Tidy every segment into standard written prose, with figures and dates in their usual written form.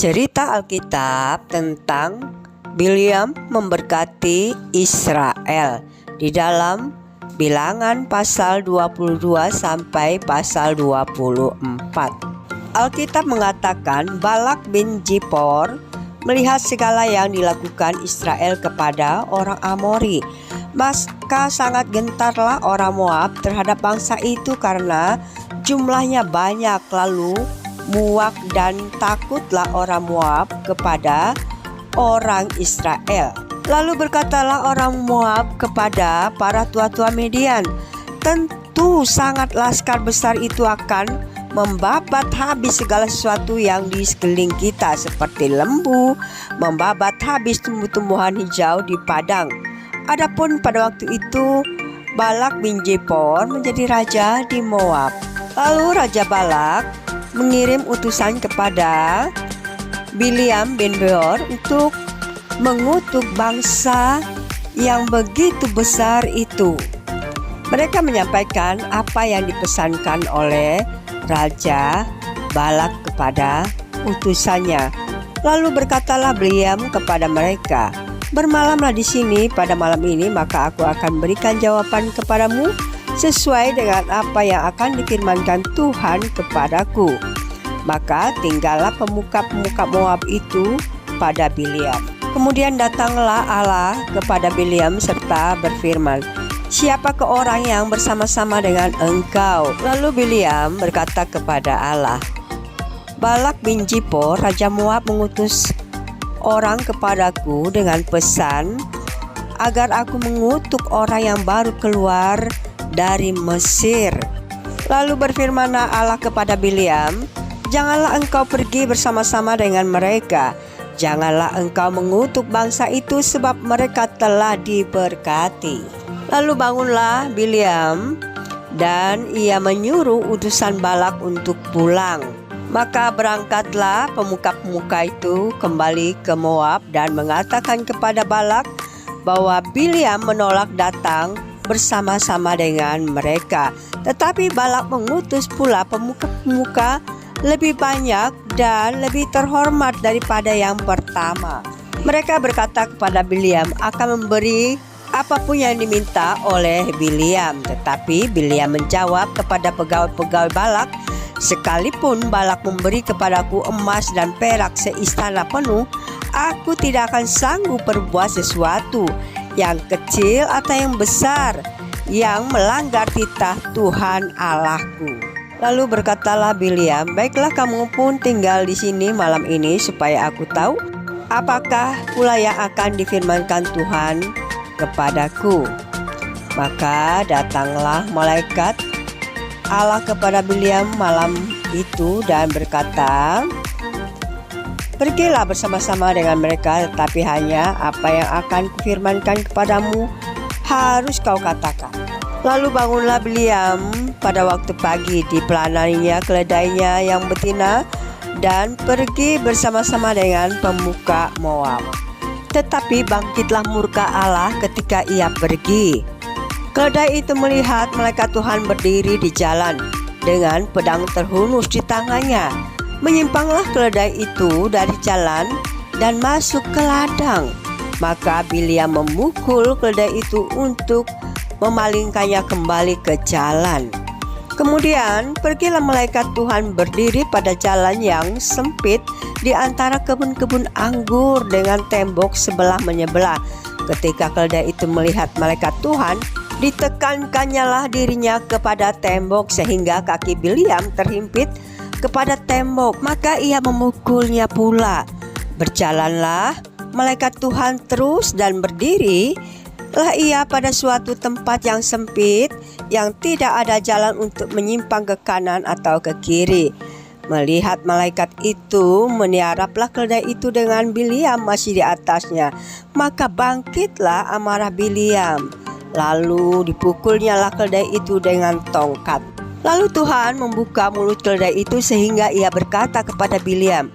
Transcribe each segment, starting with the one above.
Cerita Alkitab tentang Bileam memberkati Israel di dalam Bilangan pasal 22 sampai pasal 24. Alkitab mengatakan Balak bin Zippor melihat segala yang dilakukan Israel kepada orang Amori, maka sangat gentarlah orang Moab terhadap bangsa itu karena jumlahnya banyak. Lalu muak dan takutlah orang Moab kepada orang Israel. Lalu berkatalah orang Moab kepada para tua-tua Midian, tentu sangat laskar besar itu akan membabat habis segala sesuatu yang di sekeliling kita, seperti lembu membabat habis tumbuh-tumbuhan hijau di padang. Adapun pada waktu itu Balak bin Zippor menjadi raja di Moab. Lalu Raja Balak mengirim utusan kepada Bileam bin Beor untuk mengutuk bangsa yang begitu besar itu. Mereka menyampaikan apa yang dipesankan oleh Raja Balak kepada utusannya. Lalu berkatalah Bileam kepada mereka, "Bermalamlah di sini pada malam ini, maka aku akan berikan jawaban kepadamu sesuai dengan apa yang akan difirmankan Tuhan kepadaku." Maka tinggallah pemuka-pemuka Moab itu pada Bileam. Kemudian datanglah Allah kepada Bileam serta berfirman, "Siapakah orang yang bersama-sama dengan engkau?" Lalu Bileam berkata kepada Allah, "Balak bin Zippor, Raja Moab mengutus orang kepadaku dengan pesan agar aku mengutuk orang yang baru keluar dari Mesir." Lalu berfirmanlah Allah kepada Bileam, "Janganlah engkau pergi bersama-sama dengan mereka. Janganlah engkau mengutuk bangsa itu sebab mereka telah diberkati." Lalu bangunlah Bileam dan ia menyuruh utusan Balak untuk pulang. Maka berangkatlah pemuka-pemuka itu kembali ke Moab dan mengatakan kepada Balak bahwa Bileam menolak datang bersama-sama dengan mereka. Tetapi Balak mengutus pula pemuka-pemuka lebih banyak dan lebih terhormat daripada yang pertama. Mereka berkata kepada Bileam akan memberi apapun yang diminta oleh Bileam. Tetapi Bileam menjawab kepada pegawai-pegawai Balak, "Sekalipun Balak memberi kepadaku emas dan perak seistana penuh, aku tidak akan sanggup berbuat sesuatu yang kecil atau yang besar yang melanggar titah Tuhan Allahku." Lalu berkatalah Bileam, "Baiklah, kamu pun tinggal di sini malam ini supaya aku tahu apakah pula yang akan difirmankan Tuhan kepadaku." Maka datanglah malaikat Allah kepada Bileam malam itu dan berkata, "Pergilah bersama-sama dengan mereka, tetapi hanya apa yang akan kufirmankan kepadamu harus kau katakan." Lalu bangunlah Bileam pada waktu pagi, dipelananinya keledainya yang betina dan pergi bersama-sama dengan pemuka Moab. Tetapi bangkitlah murka Allah ketika ia pergi. Keledai itu melihat malaikat Tuhan berdiri di jalan dengan pedang terhunus di tangannya. Menyimpanglah keledai itu dari jalan dan masuk ke ladang. Maka Bileam memukul keledai itu untuk memalingkannya kembali ke jalan. Kemudian pergilah malaikat Tuhan berdiri pada jalan yang sempit di antara kebun-kebun anggur dengan tembok sebelah menyebelah. Ketika keledai itu melihat malaikat Tuhan, ditekankannya lah dirinya kepada tembok sehingga kaki Bileam terhimpit kepada tembok. Maka ia memukulnya pula. Berjalanlah malaikat Tuhan terus dan berdiri lah ia pada suatu tempat yang sempit yang tidak ada jalan untuk menyimpang ke kanan atau ke kiri. Melihat malaikat itu, meniaraplah keledai itu dengan Bileam masih di atasnya. Maka bangkitlah amarah Bileam. Lalu dipukulnya lah keledai itu dengan tongkat. Lalu Tuhan membuka mulut keledai itu sehingga ia berkata kepada Bileam,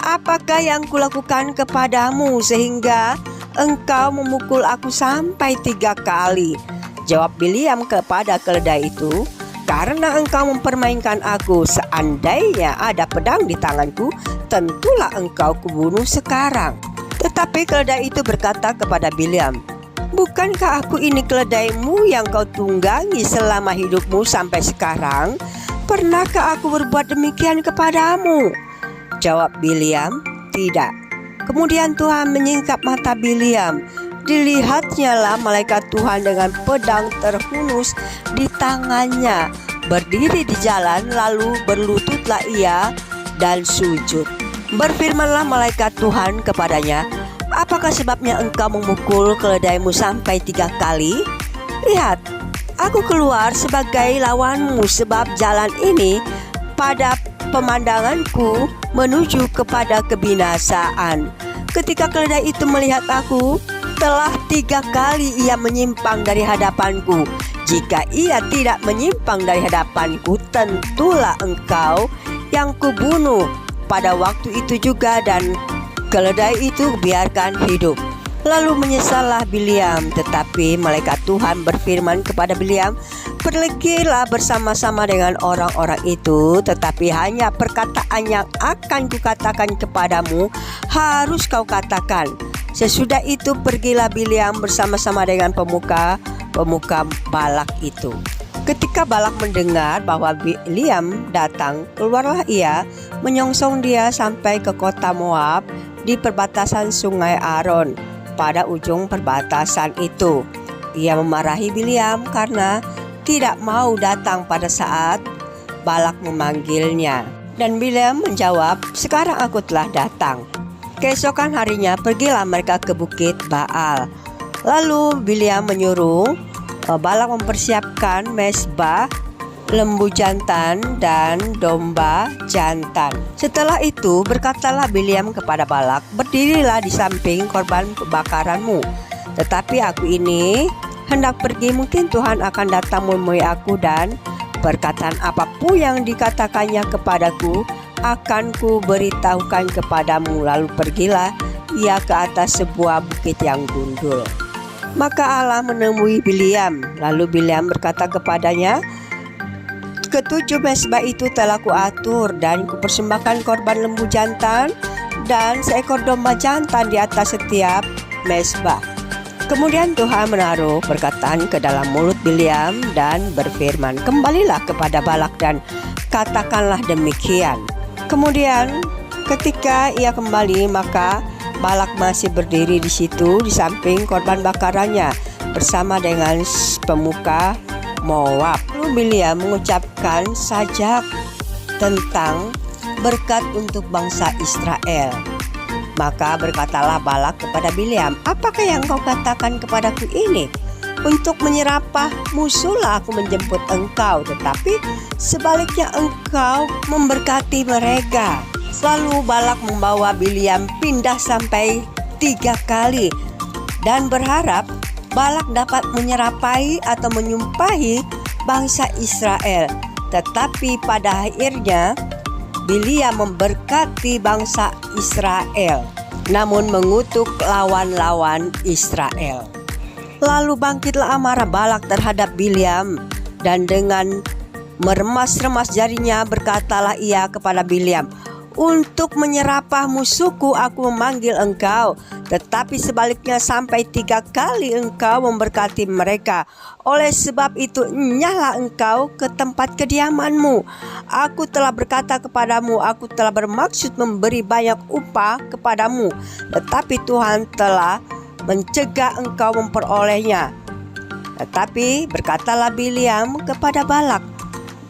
"Apakah yang kulakukan kepadamu sehingga engkau memukul aku sampai 3 kali?" Jawab Bileam kepada keledai itu, "Karena engkau mempermainkan aku. Seandainya ada pedang di tanganku, tentulah engkau kubunuh sekarang." Tetapi keledai itu berkata kepada Bileam, "Bukankah aku ini keledaimu yang kau tunggangi selama hidupmu sampai sekarang? Pernahkah aku berbuat demikian kepadamu?" Jawab Bileam, "Tidak." Kemudian Tuhan menyingkap mata Bileam. Dilihatnyalah malaikat Tuhan dengan pedang terhunus di tangannya, berdiri di jalan, lalu berlututlah ia dan sujud. Berfirmanlah malaikat Tuhan kepadanya, "Apakah sebabnya engkau memukul keledaimu sampai 3 kali? Lihat, aku keluar sebagai lawanmu, sebab jalan ini pada pemandanganku menuju kepada kebinasaan." Ketika keledai itu melihat aku, telah 3 kali ia menyimpang dari hadapanku. Jika ia tidak menyimpang dari hadapanku, tentulah engkau yang kubunuh pada waktu itu juga. Dan keledai itu biarkan hidup. Lalu menyesallah Bileam, tetapi malaikat Tuhan berfirman kepada Bileam, "Pergilah bersama-sama dengan orang-orang itu, tetapi hanya perkataan yang akan kukatakan kepadamu harus kau katakan." Sesudah itu pergilah Bileam bersama-sama dengan pemuka Balak itu. Ketika Balak mendengar bahwa Bileam datang, keluarlah ia, menyongsong dia sampai ke kota Moab di perbatasan sungai Aron. Pada ujung perbatasan itu, ia memarahi Bileam karena tidak mau datang pada saat Balak memanggilnya. Dan Bileam menjawab, "Sekarang aku telah datang." Keesokan harinya pergilah mereka ke bukit Baal. Lalu Bileam menyuruh Balak mempersiapkan mezbah lembu jantan dan domba jantan. Setelah itu berkatalah Bileam kepada Balak, "Berdirilah di samping korban bakaranmu. Tetapi aku ini hendak pergi, mungkin Tuhan akan datang menemui aku, dan perkataan apapun yang dikatakannya kepadaku akan ku beritahukan kepadamu." Lalu pergilah ia ke atas sebuah bukit yang gundul. Maka Allah menemui Bileam. Lalu Bileam berkata kepadanya, "Ketujuh mezbah itu telah kuatur, dan kupersembahkan korban lembu jantan dan seekor domba jantan di atas setiap mezbah." Kemudian Tuhan menaruh perkataan ke dalam mulut Bileam dan berfirman, "Kembalilah kepada Balak dan katakanlah demikian." Kemudian ketika ia kembali, maka Balak masih berdiri di situ di samping korban bakarannya bersama dengan pemuka Moab. Lalu Bileam mengucapkan sajak tentang berkat untuk bangsa Israel. Maka berkatalah Balak kepada Bileam, "Apakah yang kau katakan kepadaku ini? Untuk menyerapah musuhlah aku menjemput engkau, tetapi sebaliknya engkau memberkati mereka." Lalu Balak membawa Bileam pindah sampai 3 kali dan berharap Balak dapat menyerapai atau menyumpahi bangsa Israel. Tetapi pada akhirnya Bileam memberkati bangsa Israel, namun mengutuk lawan-lawan Israel. Lalu bangkitlah amarah Balak terhadap Bileam, dan dengan meremas-remas jarinya berkatalah ia kepada Bileam, "Untuk menyerapah musuhku aku memanggil engkau, tetapi sebaliknya sampai 3 kali engkau memberkati mereka. Oleh sebab itu enyahlah engkau ke tempat kediamanmu. Aku telah berkata kepadamu, aku telah bermaksud memberi banyak upah kepadamu, tetapi Tuhan telah mencegah engkau memperolehnya." Tetapi berkatalah Bileam kepada Balak,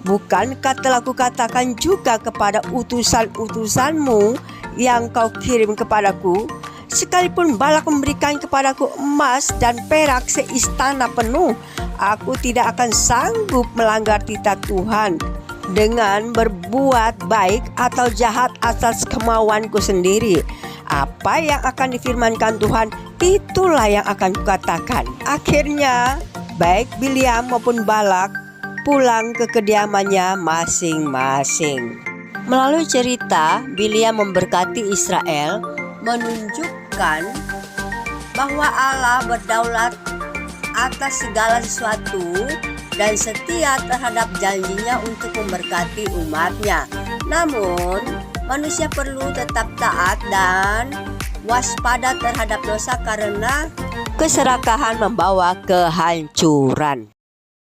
"Bukankah telah kukatakan juga kepada utusan-utusanmu yang kau kirim kepadaku, sekalipun Balak memberikan kepadaku emas dan perak seistana penuh, aku tidak akan sanggup melanggar titah Tuhan dengan berbuat baik atau jahat atas kemauanku sendiri. Apa yang akan difirmankan Tuhan, itulah yang akan kukatakan." Akhirnya baik Bileam maupun Balak pulang ke kediamannya masing-masing. Melalui cerita Bileam memberkati Israel menunjukkan bahwa Allah berdaulat atas segala sesuatu dan setia terhadap janjinya untuk memberkati umatnya. Namun, manusia perlu tetap taat dan waspada terhadap dosa karena keserakahan membawa kehancuran.